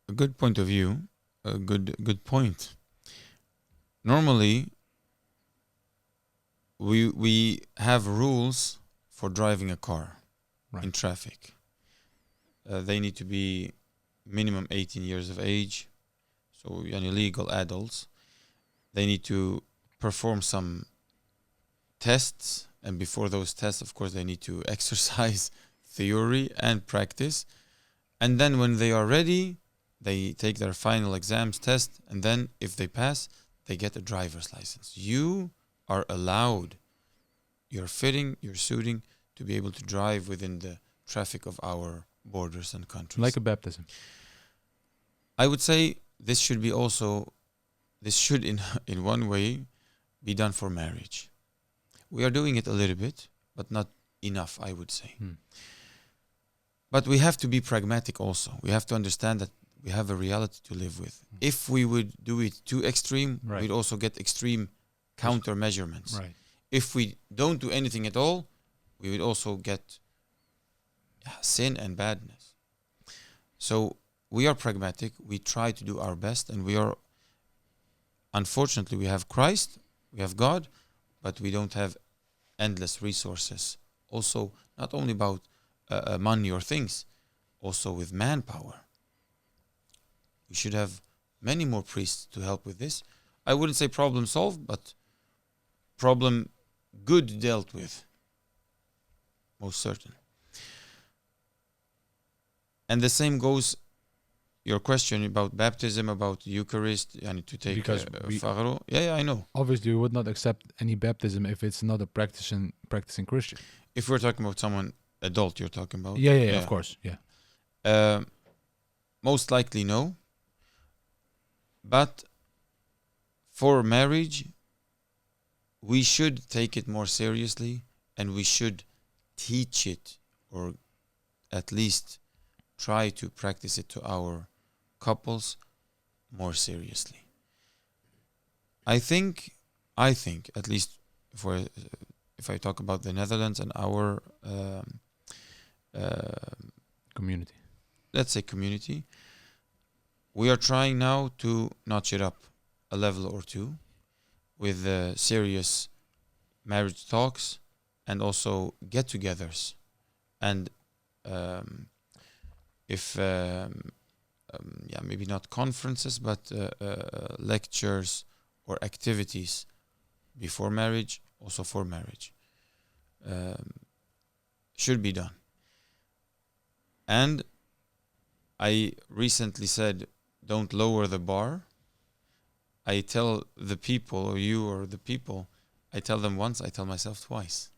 a good point of view, a good point. Normally, we have rules for driving a car in traffic. They need to be minimum 18 years of age, so legal adults. They need to perform some tests, and before those tests, of course, they need to exercise theory and practice. And then when they are ready, they take their final exams, test, and then if they pass, they get a driver's license. You are allowed, you're fitting, you're suiting to be able to drive within the traffic of our borders and countries. Like a baptism. I would say this should be also, this should in one way be done for marriage. We are doing it a little bit, but not enough, I would say. But we have to be pragmatic also. We have to understand that we have a reality to live with. If we would do it too extreme, Right. we'd also get extreme counter measurements. Right. If we don't do anything at all, we would also get sin and badness. So we are pragmatic. We try to do our best, and we are, unfortunately, we have Christ, we have God, but we don't have endless resources. Also, not only about money or things, also with manpower. We should have many more priests to help with this. I wouldn't say problem solved, but problem good dealt with. Most certain. And the same goes, your question about baptism, about Eucharist, I need to take Because Fagro. Yeah, I know. Obviously, we would not accept any baptism if it's not a practicing Christian. If we're talking about someone adult, you're talking about. Yeah, of course. Yeah. Most likely no. But for marriage, we should take it more seriously, and we should teach it, or at least try to practice it to our couples more seriously. I think, at least if I talk about the Netherlands and our Community. let's say community, we are trying now to notch it up a level or two with serious marriage talks and also get-togethers, and maybe not conferences, but lectures or activities before marriage, also for marriage, should be done. And I recently said, don't lower the bar. I tell the people, or you or the people, I tell them once, I tell myself twice.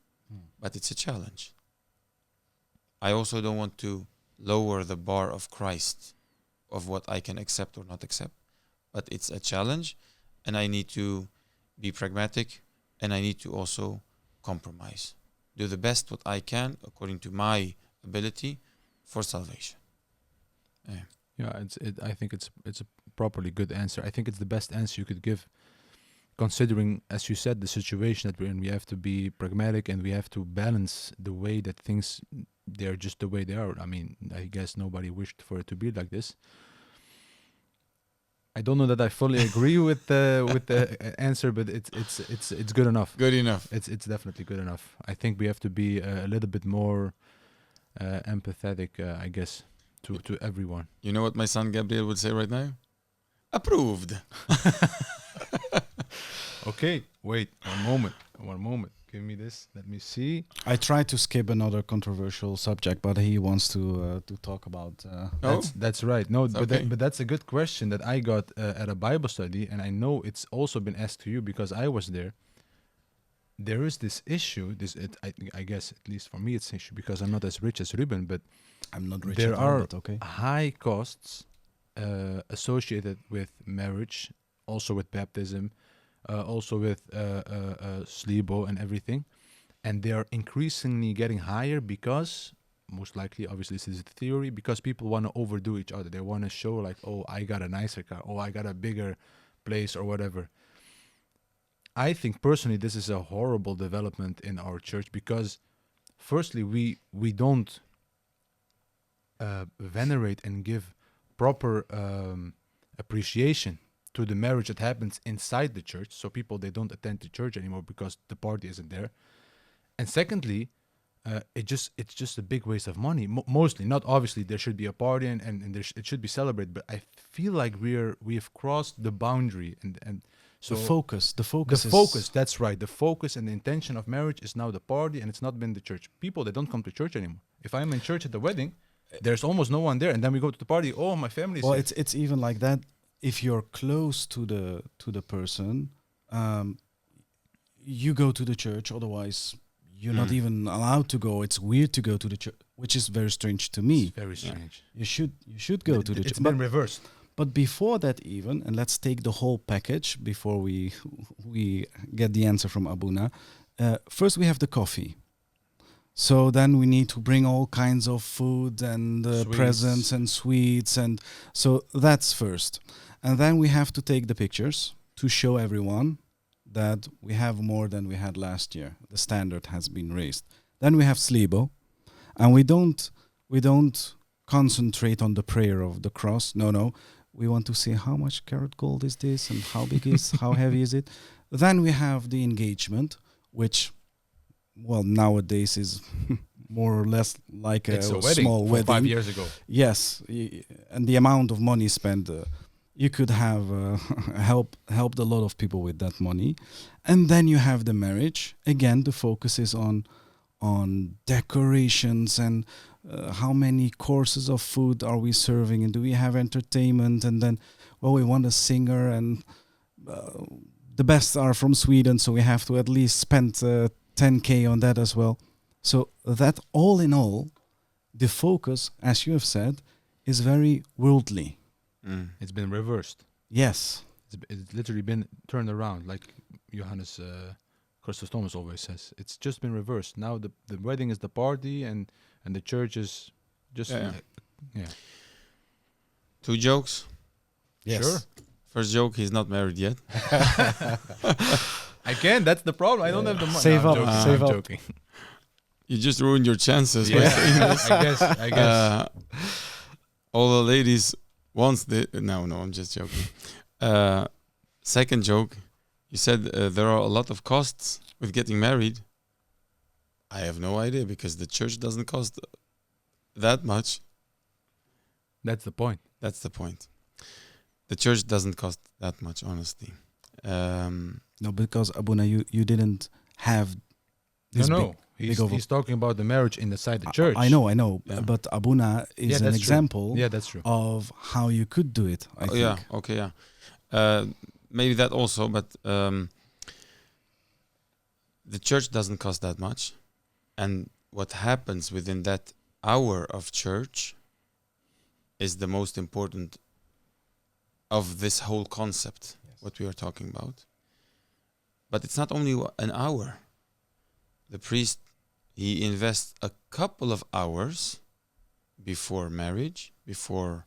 But it's a challenge. I also don't want to lower the bar of Christ, of what I can accept or not accept. But it's a challenge, and I need to be pragmatic, and I need to also compromise. Do the best what I can according to my ability for salvation. Yeah, I think it's a properly good answer. I think it's the best answer you could give, considering, as you said, the situation that we're in. We have to be pragmatic, and we have to balance the way that things, they're just the way they are. I mean, I guess nobody wished for it to be like this. I don't know that I fully agree with the answer, but it's good enough. Good enough. It's definitely good enough. I think we have to be a little bit more empathetic, I guess, to everyone. You know what my son Gabriel would say right now? Approved. Okay, wait, one moment. Give me this. Let me see. I tried to skip another controversial subject, but he wants to talk about. That's right. No, okay. but that's a good question that I got at a Bible study, and I know it's also been asked to you because I was there. There is this issue. I guess at least for me it's an issue because I'm not as rich as Ruben, but I'm not rich. There at all, are but okay. high costs associated with marriage, also with baptism, also with slibo and everything, and they are increasingly getting higher because, most likely, obviously this is the theory, because people want to overdo each other. They want to show like, oh, I got a nicer car, oh, I got a bigger place or whatever. I think personally this is a horrible development in our church because, firstly, we don't venerate and give proper appreciation to the marriage that happens inside the church. So people, they don't attend the church anymore because the party isn't there. And secondly, it's just a big waste of money. Mostly, not obviously there should be a party and it should be celebrated, but I feel like we have crossed the boundary and so the focus. That's right. The focus and the intention of marriage is now the party, and it's not been the church. People, they don't come to church anymore. If I'm in church at the wedding, there's almost no one there, and then we go to the party. Oh, my family's well, here. it's even like that. If you're close to the person, you go to the church. Otherwise, you're not Mm. even allowed to go. It's weird to go to the church, which is very strange to me. It's very strange. You should go to the It's church. been reversed. But before that, even, and let's take the whole package before we get the answer from Abuna. First, we have the coffee. So then we need to bring all kinds of food and Sweets. presents and sweets, and so that's first. And then we have to take the pictures to show everyone that we have more than we had last year. The standard has been raised. Then we have Slibo, and we don't concentrate on the prayer of the cross. No. We want to see how much carat gold is this and how big is, how heavy is it. Then we have the engagement, which, well, nowadays is more or less like It's a a wedding small from wedding. 5 years ago. Yes, and the amount of money spent, you could have helped a lot of people with that money. And then you have the marriage. Again, the focus is on decorations and how many courses of food are we serving, and do we have entertainment, and then, well, we want a singer, and the best are from Sweden, so we have to at least spend 10K on that as well. So that all in all, the focus, as you have said, is very worldly. Mm. It's been reversed. Yes. It's literally been turned around, like Johannes Chrysostomos always says. It's just been reversed. Now the wedding is the party, and the church is just yeah. 2 jokes. Yes. Sure. First joke, he's not married yet. I can. That's the problem. I don't have the money. Save No, up, I'm joking. save I'm up. joking. You just ruined your chances. by Yeah, saying this. I guess. All the ladies once did. No, I'm just joking. Second joke, you said there are a lot of costs with getting married. I have no idea because the church doesn't cost that much. That's the point. That's the point. The church doesn't cost that much, honestly. No, because Abuna, you didn't have this No. big of a- He's talking about the marriage inside the church. I know, Yeah. but Abuna is Yeah, an that's true. example Yeah, that's true. of how you could do it. I think. Yeah, okay, yeah. Maybe that also, but the church doesn't cost that much. And what happens within that hour of church is the most important of this whole concept, what we are talking about. But it's not only an hour. The priest, he invests a couple of hours before marriage, before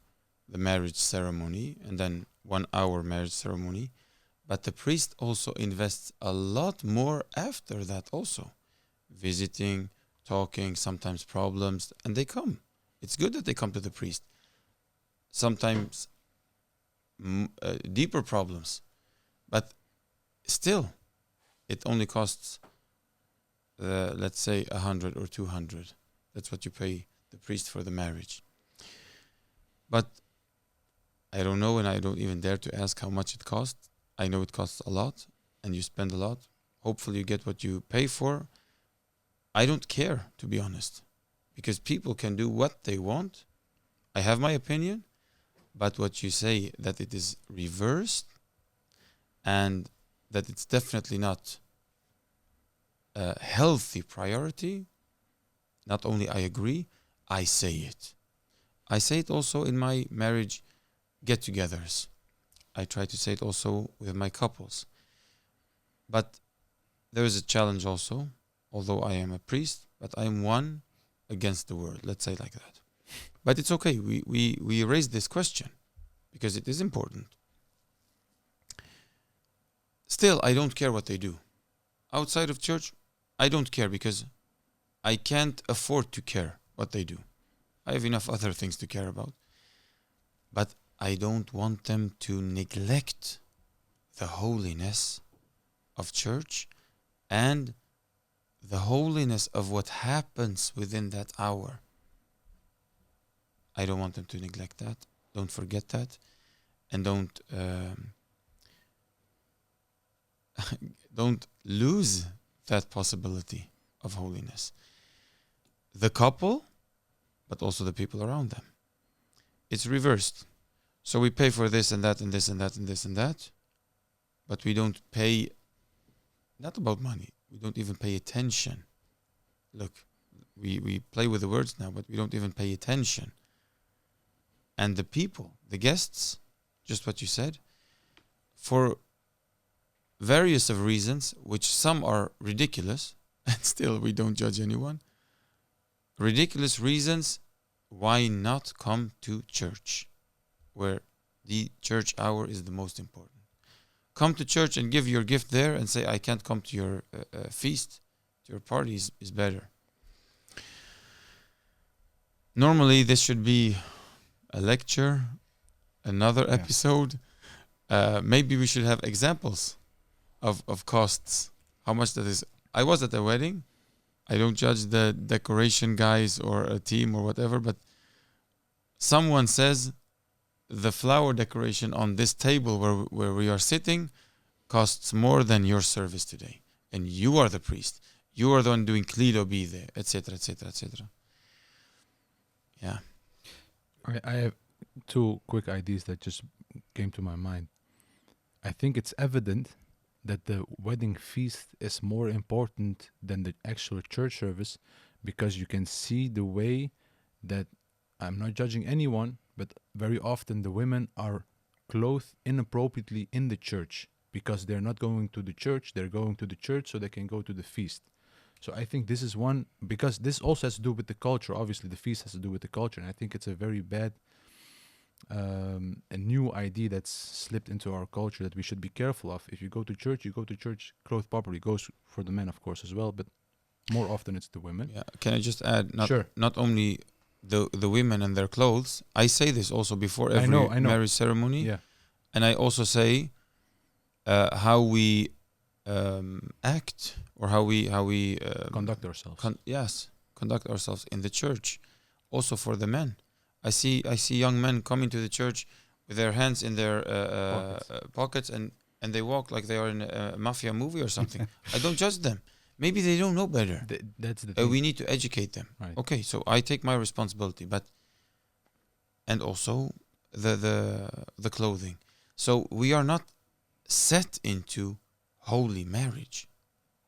the marriage ceremony, and then 1 hour marriage ceremony. But the priest also invests a lot more after that also. Visiting, talking, sometimes problems, and they come. It's good that they come to the priest. Sometimes deeper problems, but still, it only costs, let's say, 100 or 200. That's what you pay the priest for the marriage. But I don't know, and I don't even dare to ask how much it costs. I know it costs a lot, and you spend a lot. Hopefully you get what you pay for. I don't care, to be honest, because people can do what they want. I have my opinion, but what you say that it is reversed and that it's definitely not a healthy priority, not only I agree, I say it. I say it also in my marriage get-togethers. I try to say it also with my couples. But there is a challenge also, although I am a priest, but I am one against the world, let's say it like that. But it's okay, we raise this question because it is important. Still, I don't care what they do. Outside of church, I don't care because I can't afford to care what they do. I have enough other things to care about. But I don't want them to neglect the holiness of church and the holiness of what happens within that hour. I don't want them to neglect that. Don't forget that. And don't lose that possibility of holiness. The couple, but also the people around them. It's reversed. So we pay for this and that and this and that and this and that, but we don't pay, not about money, we don't even pay attention. Look, we play with the words now, but we don't even pay attention. And the people, the guests, just what you said, for various of reasons, which some are ridiculous, and still we don't judge anyone, ridiculous reasons, why not come to church, where the church hour is the most important. Come to church and give your gift there and say, I can't come to your feast, to your party is better. Normally, this should be a lecture, another episode. Maybe we should have examples of costs, how much that is. I was at a wedding. I don't judge the decoration guys or a team or whatever, but someone says the flower decoration on this table where we are sitting costs more than your service today. And you are the priest. You are the one doing Klido be there, etc., etc., etc. Yeah. I have two quick ideas that just came to my mind. I think it's evident that the wedding feast is more important than the actual church service, because you can see the way that, I'm not judging anyone, but very often the women are clothed inappropriately in the church because they're not going to the church, they're going to the church so they can go to the feast. So I think this is one, because this also has to do with the culture. Obviously the feast has to do with the culture, and I think it's a very bad a new idea that's slipped into our culture that we should be careful of. If you go to church, you go to church clothed properly. Goes for the men, of course, as well, but more often it's the women. Yeah. Can I just add, Sure. not only the women and their clothes, I say this also before every I know. marriage ceremony, Yeah. and I also say how we act, or how we Conduct ourselves. conduct ourselves in the church, also for the men. I see young men coming to the church with their hands in their pockets and they walk like they are in a mafia movie or something. I don't judge them. Maybe they don't know better. That's the thing. We need to educate them. Right. Okay, so I take my responsibility, and also the clothing. So we are not set into holy marriage,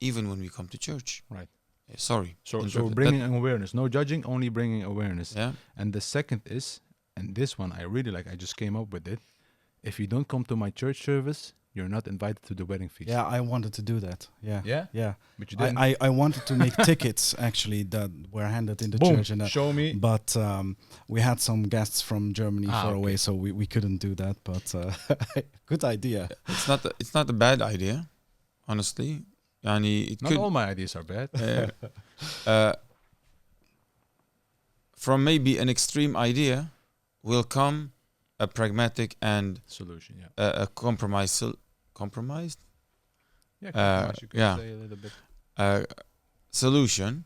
even when we come to church. Right. Sorry. So bringing awareness, no judging, only bringing awareness. Yeah. And the second is, and this one I really like, I just came up with it. If you don't come to my church service, you're not invited to the wedding feast. Yeah, I wanted to do that. Yeah. Yeah? Yeah. But you didn't. I wanted to make tickets actually that were handed in the Boom, church, and show me. but we had some guests from Germany far okay. away, so we couldn't do that. But good idea. It's not a bad idea, honestly. Yani, it Not could, all my ideas are bad. from maybe an extreme idea will come a pragmatic and Solution, yeah. a compromised Yeah, compromise, you could yeah. say a little bit. Solution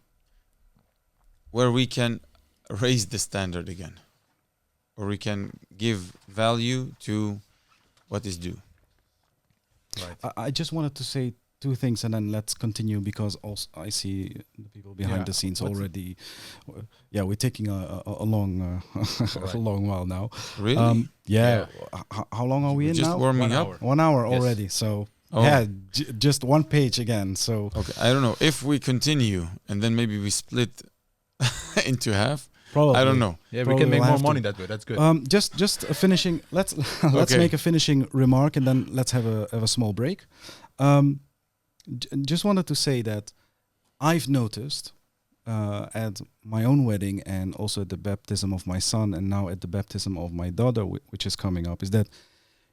where we can raise the standard again, or we can give value to what is due. Right. I just wanted to say two things, and then let's continue, because also I see the people behind the scenes already. Yeah, we're taking a long a long while now. Really? Yeah. How long are we in just now? warming 1 up. hour. 1 hour Yes. already. So Oh. yeah, just one page again. So Okay, I don't know if we continue and then maybe we split into half. probably I don't know. Yeah, we Probably can make we'll more have to. money that way. That's good. Just a finishing. Let's Okay. make a finishing remark, and then let's have a small break. Just wanted to say that I've noticed at my own wedding, and also at the baptism of my son, and now at the baptism of my daughter, which is coming up, is that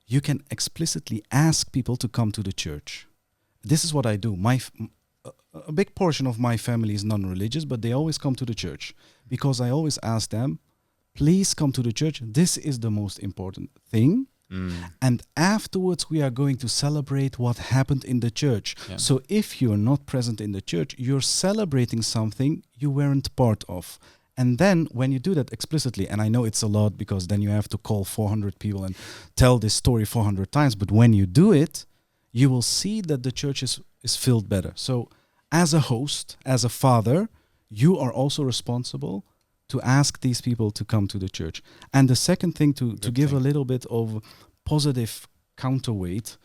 you can explicitly ask people to come to the church. This is what I do. A big portion of my family is non-religious, but they always come to the church, because I always ask them, please come to the church. This is the most important thing. And afterwards, we are going to celebrate what happened in the church. Yeah. So if you're not present in the church, you're celebrating something you weren't part of. And then when you do that explicitly, and I know it's a lot, because then you have to call 400 people and tell this story 400 times. But when you do it, you will see that the church is filled better. So as a host, as a father, you are also responsible to ask these people to come to the church. And the second thing, to Good give a thing. little bit of positive counterweight,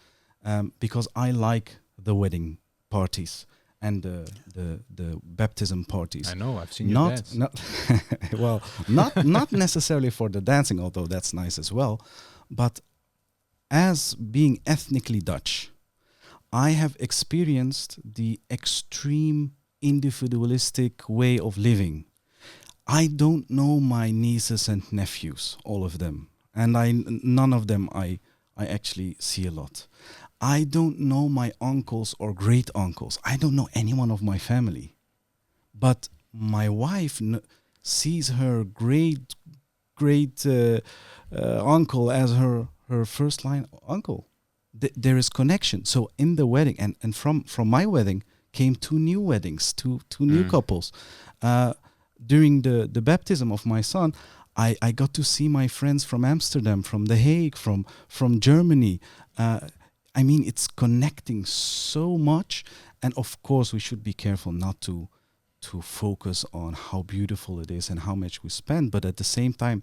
because I like the wedding parties and the baptism parties. I know, I've seen you Not dance. not well, not necessarily for the dancing, although that's nice as well, but as being ethnically Dutch, I have experienced the extreme individualistic way of living. I don't know my nieces and nephews, all of them, and none of them I actually see a lot. I don't know my uncles or great uncles. I don't know anyone of my family. But my wife sees her great uncle as her first line uncle. There is connection. So in the wedding, and from my wedding came two new weddings, two new couples. During the baptism of my son, I got to see my friends from Amsterdam, from The Hague, from Germany. I mean, it's connecting so much. And of course, we should be careful not to focus on how beautiful it is and how much we spend. But at the same time,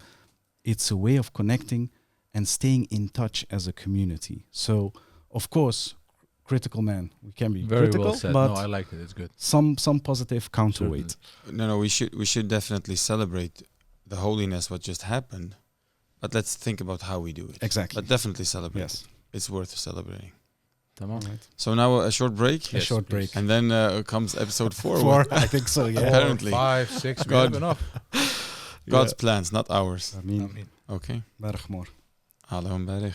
it's a way of connecting and staying in touch as a community. So, of course, critical man. We can be Very critical, well said. but No, I like it. It's good. some positive counterweight. No, we should definitely celebrate the holiness what just happened, but let's think about how we do it. Exactly. But definitely celebrate. Yes. It's worth celebrating. Tamam. Right. So now a short break, A short break. and then comes episode 4. Four, I think so. Yeah. Apparently. 5, 6, we God. have enough. God's plans, not ours. I mean, Okay. Bergmore. Allahum barik.